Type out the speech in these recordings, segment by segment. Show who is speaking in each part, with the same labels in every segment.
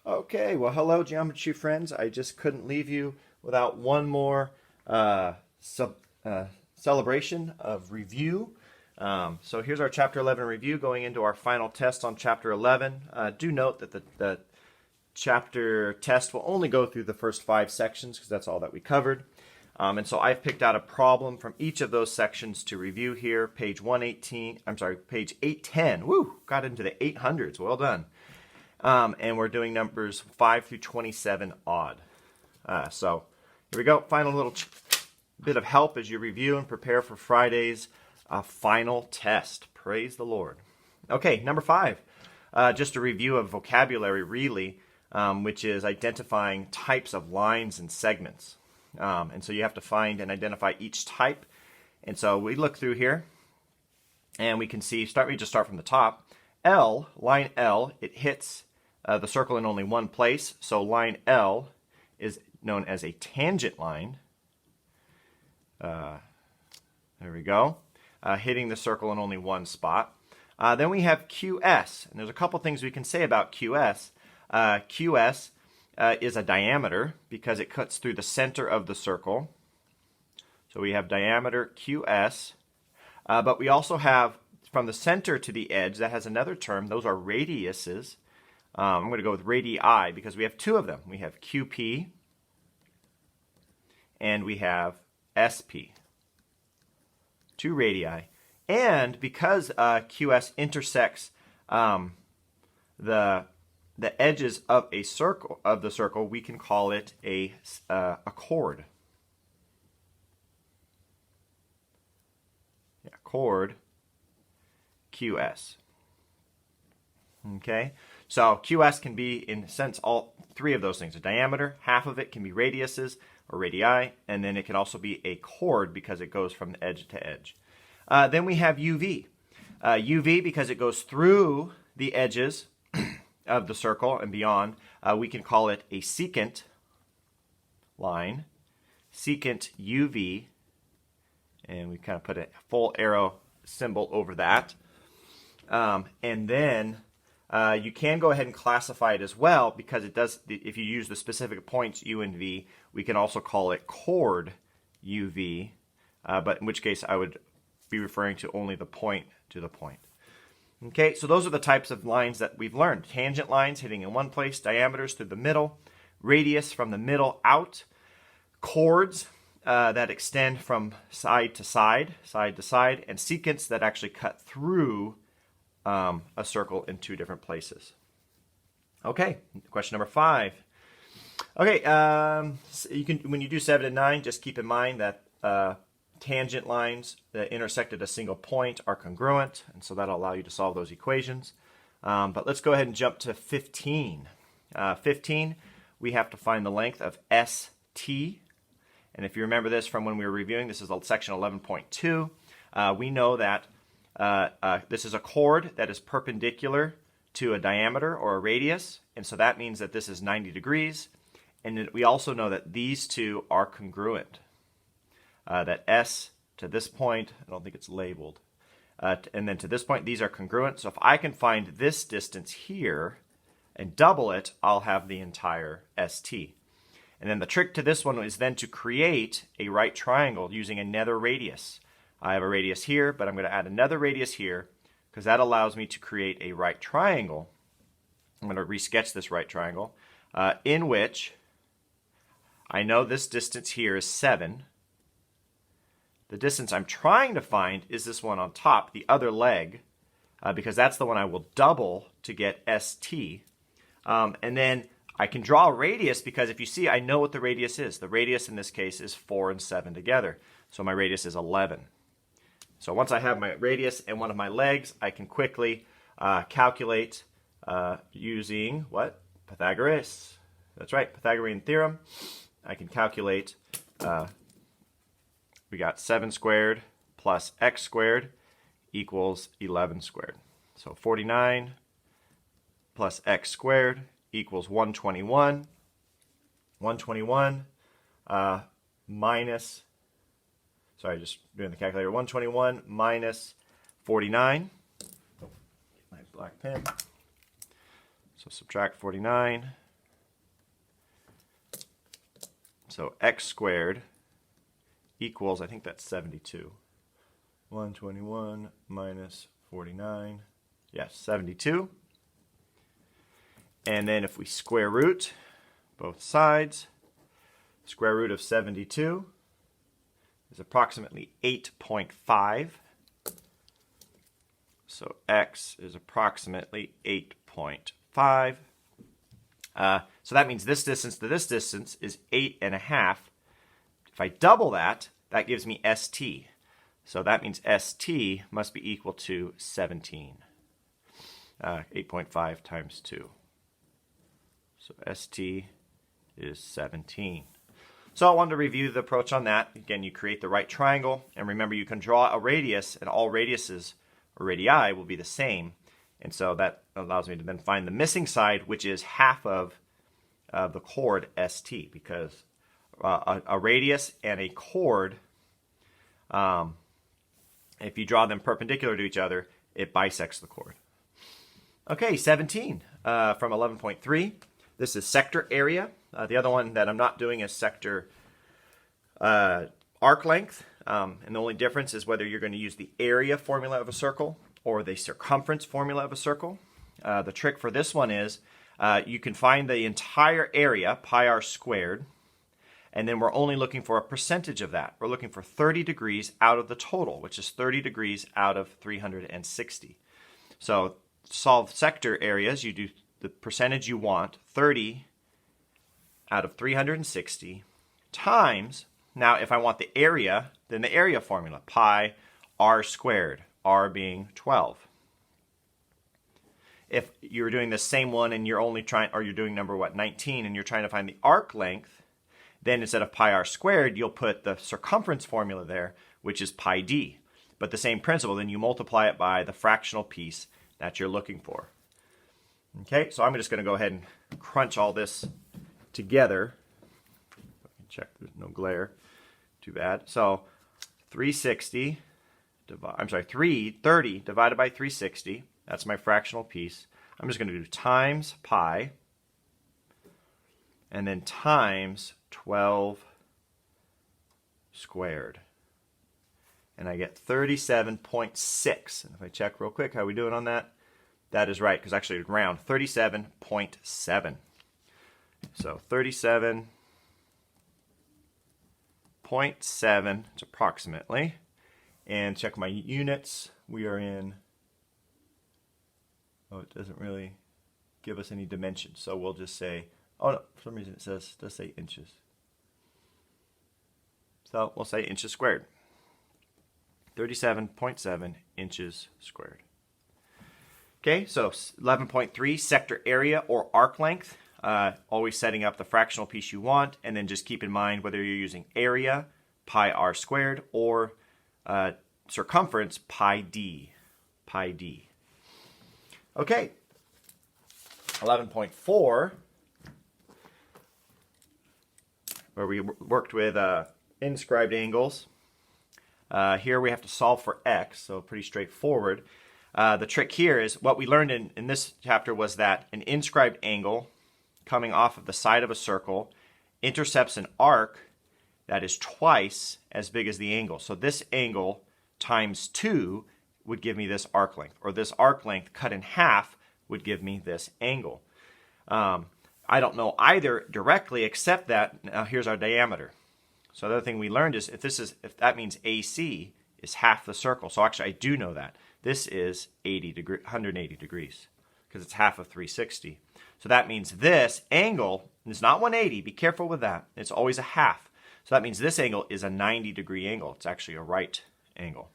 Speaker 1: Okay, well, hello, geometry friends. I just couldn't leave you without one more uh, sub, celebration of review. So here's our Chapter 11 review going into our final test on Chapter 11. Do note that the chapter test will only go through the first 5 sections because that's all that we covered. And so I've picked out a problem from each of those sections to review here. Page 118, I'm sorry, page 810. Woo, got into the 800s. Well done. And we're doing numbers 5 through 27 odd. So here we go. Final little bit of help as you review and prepare for Friday's final test. Praise the Lord. Okay, number 5. Just a review of vocabulary, really, which is identifying types of lines and segments. And so you have to find and identify each type. And so we look through here, and we can see, we just start from the top. Line L, it hits the circle in only one place. So line L is known as a tangent line. There we go. Hitting the circle in only one spot. Then we have QS, and there's a couple things we can say about QS. QS is a diameter because it cuts through the center of the circle. So we have diameter QS, but we also have from the center to the edge, that has another term. Those are radiuses. I'm going to go with radii because we have two of them. We have QP and we have SP. Two radii. And because QS intersects the edges of a circle we can call it a chord. Yeah, chord QS. Okay, so QS can be, in a sense, all three of those things. A diameter, half of it can be radiuses or radii, and then it can also be a chord because it goes from the edge to edge. Then we have UV. UV, because it goes through the edges of the circle and beyond, we can call it a secant line, secant UV, and we kind of put a full arrow symbol over that. And then you can go ahead and classify it as well because it does. If you use the specific points U and V, we can also call it chord UV, but in which case I would be referring to only the point to the point. Okay, so those are the types of lines that we've learned. Tangent lines hitting in one place, diameters through the middle, radius from the middle out, chords that extend from side to side, and secants that actually cut through a circle in two different places. Okay, question number 5. Okay, so you can, when you do 7 and 9, just keep in mind that tangent lines that intersect at a single point are congruent, and so that'll allow you to solve those equations. But let's go ahead and jump to 15. 15, we have to find the length of ST. And if you remember this from when we were reviewing, this is section 11.2. We know that this is a chord that is perpendicular to a diameter or a radius, and so that means that this is 90 degrees. And we also know that these two are congruent. That S to this point, I don't think it's labeled, and then to this point, these are congruent. So if I can find this distance here and double it, I'll have the entire ST. And then the trick to this one is then to create a right triangle using another radius. I have a radius here, but I'm going to add another radius here because that allows me to create a right triangle. I'm going to resketch this right triangle in which I know this distance here is 7. The distance I'm trying to find is this one on top, the other leg, because that's the one I will double to get ST. And then I can draw a radius because if you see, I know what the radius is. The radius in this case is 4 and 7 together. So my radius is 11. So once I have my radius and one of my legs, I can quickly calculate using what? Pythagoras. That's right, Pythagorean theorem. I can calculate, we got 7 squared plus x squared equals 11 squared. So 49 plus x squared equals 121. 121 minus, sorry, just doing the calculator, 121 minus 49. Get my black pen. So subtract 49 So x squared equals, I think that's 72. 121 minus 49. Yes, 72. And then if we square root both sides, square root of 72 is approximately 8.5. So x is approximately 8.5. So that means this distance to this distance is 8.5. If I double that, that gives me st. So that means st must be equal to 17. 8.5 times 2. So st is 17. So I wanted to review the approach on that. Again, you create the right triangle, and remember you can draw a radius, and all radiuses or radii will be the same. And so that allows me to then find the missing side, which is half of the chord st, because a radius and a chord, if you draw them perpendicular to each other, it bisects the chord. Okay, 17 from 11.3. This is sector area. The other one that I'm not doing is sector arc length. And the only difference is whether you're going to use the area formula of a circle or the circumference formula of a circle. The trick for this one is you can find the entire area, pi r squared, and then we're only looking for a percentage of that. We're looking for 30 degrees out of the total, which is 30 degrees out of 360. So solve sector areas, you do the percentage you want, 30 out of 360, times, now if I want the area, then the area formula, pi r squared, r being 12. If you're doing the same one and you're only trying, or you're doing number 19, and you're trying to find the arc length, then instead of pi r squared, you'll put the circumference formula there, which is pi d. But the same principle, then you multiply it by the fractional piece that you're looking for. Okay, so I'm just going to go ahead and crunch all this together. Check there's no glare. Too bad. So 330 divided by 360. That's my fractional piece. I'm just going to do times pi and then times 12 squared. And I get 37.6. And if I check real quick, how are we doing on that? That is right, because actually it's round, 37.7. So 37.7, it's approximately. And check my units. We are in, oh, it doesn't really give us any dimensions. So we'll just say, oh no, for some reason it does say inches. So we'll say inches squared. 37.7 inches squared. Okay, so 11.3, sector area or arc length. Always setting up the fractional piece you want, and then just keep in mind whether you're using area, pi r squared, or circumference, pi d. Pi d. Okay, 11.4, where we worked with inscribed angles. Here we have to solve for x, so pretty straightforward. The trick here is what we learned in this chapter was that an inscribed angle coming off of the side of a circle intercepts an arc that is twice as big as the angle. So this angle times 2 would give me this arc length, or this arc length cut in half would give me this angle. I don't know either directly, except that now here's our diameter. So the other thing we learned is if that means AC is half the circle. So actually I do know that. This is 180 degrees because it's half of 360. So that means this angle is not 180. Be careful with that. It's always a half. So that means this angle is a 90-degree angle. It's actually a right angle.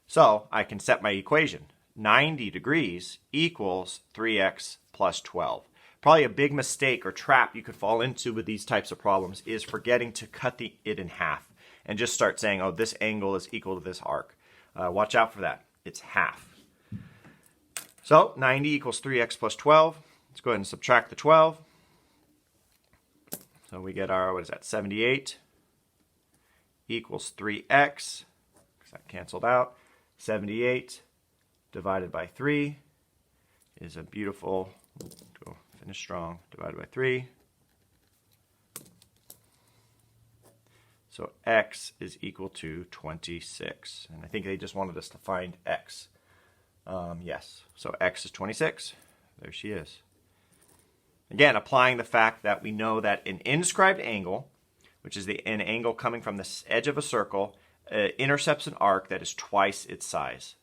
Speaker 1: So I can set my equation. 90 degrees equals 3x plus 12. Probably a big mistake or trap you could fall into with these types of problems is forgetting to cut it in half and just start saying, oh, this angle is equal to this arc. Watch out for that. It's half. So 90 equals 3x plus 12. Let's go ahead and subtract the 12. So we get our, 78 equals 3x, because that canceled out. 78 divided by 3 is a beautiful, go finish strong, divided by 3 So x is equal to 26. And I think they just wanted us to find x. Yes, so x is 26. There she is. Again, applying the fact that we know that an inscribed angle, which is an angle coming from the edge of a circle, intercepts an arc that is twice its size.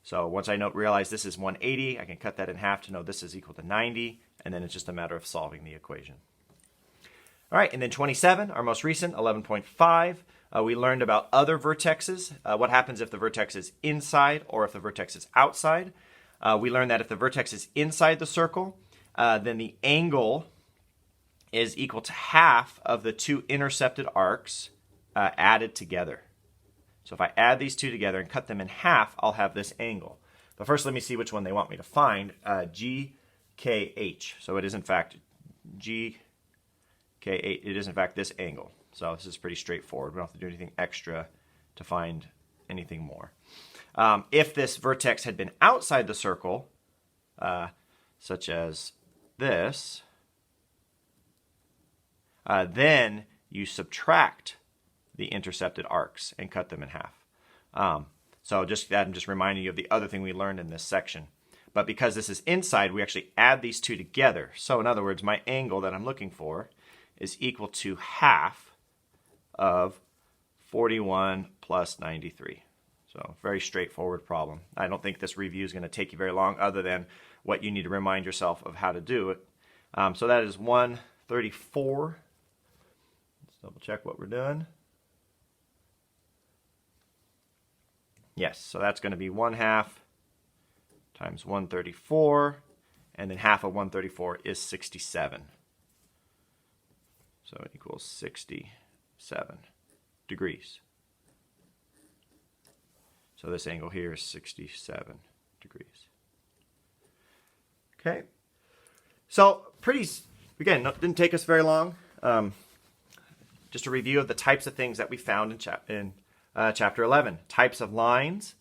Speaker 1: So once I realize this is 180, I can cut that in half to know this is equal to 90, and then it's just a matter of solving the equation. All right, and then 27, our most recent, 11.5, we learned about other vertexes. What happens if the vertex is inside or if the vertex is outside? We learned that if the vertex is inside the circle, then the angle is equal to half of the two intercepted arcs added together. So if I add these two together and cut them in half, I'll have this angle. But first, let me see which one they want me to find. GKH. So it is in fact GKH. It is in fact this angle. So this is pretty straightforward. We don't have to do anything extra to find anything more. If this vertex had been outside the circle, such as this, then you subtract the intercepted arcs and cut them in half. So I'm just reminding you of the other thing we learned in this section. But because this is inside, we actually add these two together. So in other words, my angle that I'm looking for is equal to half of 41 plus 93. So very straightforward problem. I don't think this review is going to take you very long other than what you need to remind yourself of how to do it. So that is 134. Let's double check what we're doing. Yes, so that's going to be 1/2 times 134, and then half of 134 is 67. So it equals 67 degrees. So this angle here is 67 degrees. Okay. So again, didn't take us very long. Just a review of the types of things that we found in Chapter 11. Types of lines.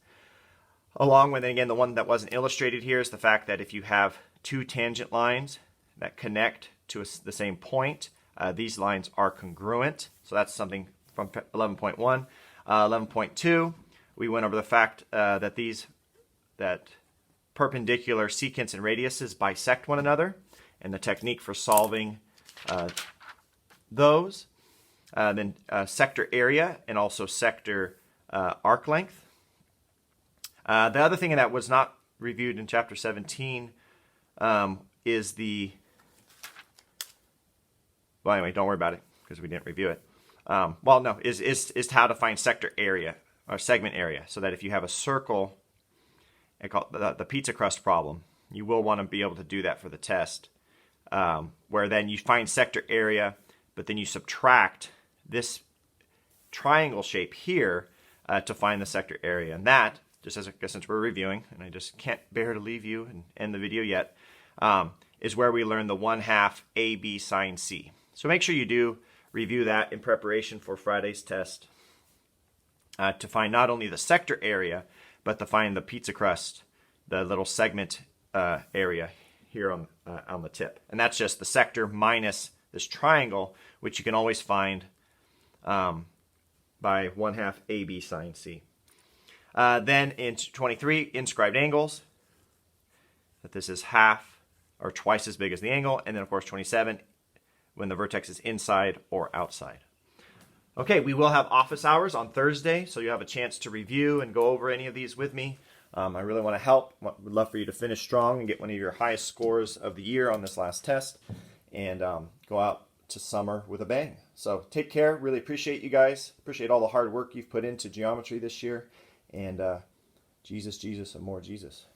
Speaker 1: Along with, again, the one that wasn't illustrated here is the fact that if you have two tangent lines that connect to the same point, these lines are congruent. So that's something from 11.1. 11.2, we went over the fact that perpendicular secants and radiuses bisect one another, and the technique for solving those. Then sector area and also sector arc length. The other thing that was not reviewed in Chapter 17 is well, anyway, don't worry about it because we didn't review it. Is how to find sector area or segment area, so that if you have a circle, I call it the pizza crust problem, you will want to be able to do that for the test, where then you find sector area, but then you subtract this triangle shape here to find the sector area. And that, just since we're reviewing, and I just can't bear to leave you and end the video yet, is where we learn the 1/2 AB sine C. So make sure you do review that in preparation for Friday's test to find not only the sector area, but to find the pizza crust, the little segment area here on the tip. And that's just the sector minus this triangle, which you can always find by 1/2 AB sine C. Then in 23, inscribed angles, that this is half or twice as big as the angle. And then, of course, 27, when the vertex is inside or outside. Okay, we will have office hours on Thursday, so you have a chance to review and go over any of these with me. I really want to help. Would love for you to finish strong and get one of your highest scores of the year on this last test, and go out to summer with a bang. So take care. Really appreciate you guys. Appreciate all the hard work you've put into geometry this year. And Jesus, and more Jesus.